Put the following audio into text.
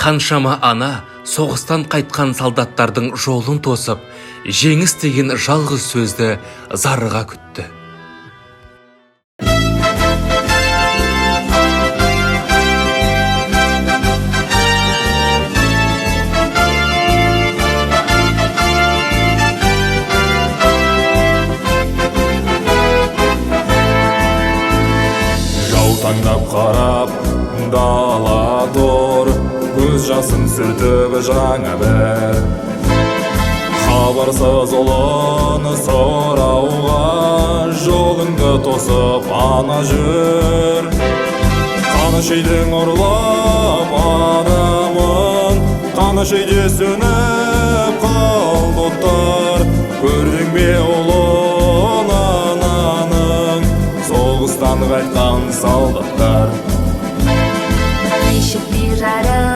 Қаншама ана соғыстан қайтқан солдаттардың жолын тосып, жеңіс деген жалғыз сөзді зарыға күтті. Таңдап қарап дала тор, көз жасын сүртіп жаңа бір хабарсыз ұлын сұрауға жолыңды тосып ана жүр. Қанышейдің ұрлап адамын, Қанышейде сөніп қалды оттар. Көрдің бе ұлын ананың, соғыстан қайтқан солдаттар. Değişik bir ara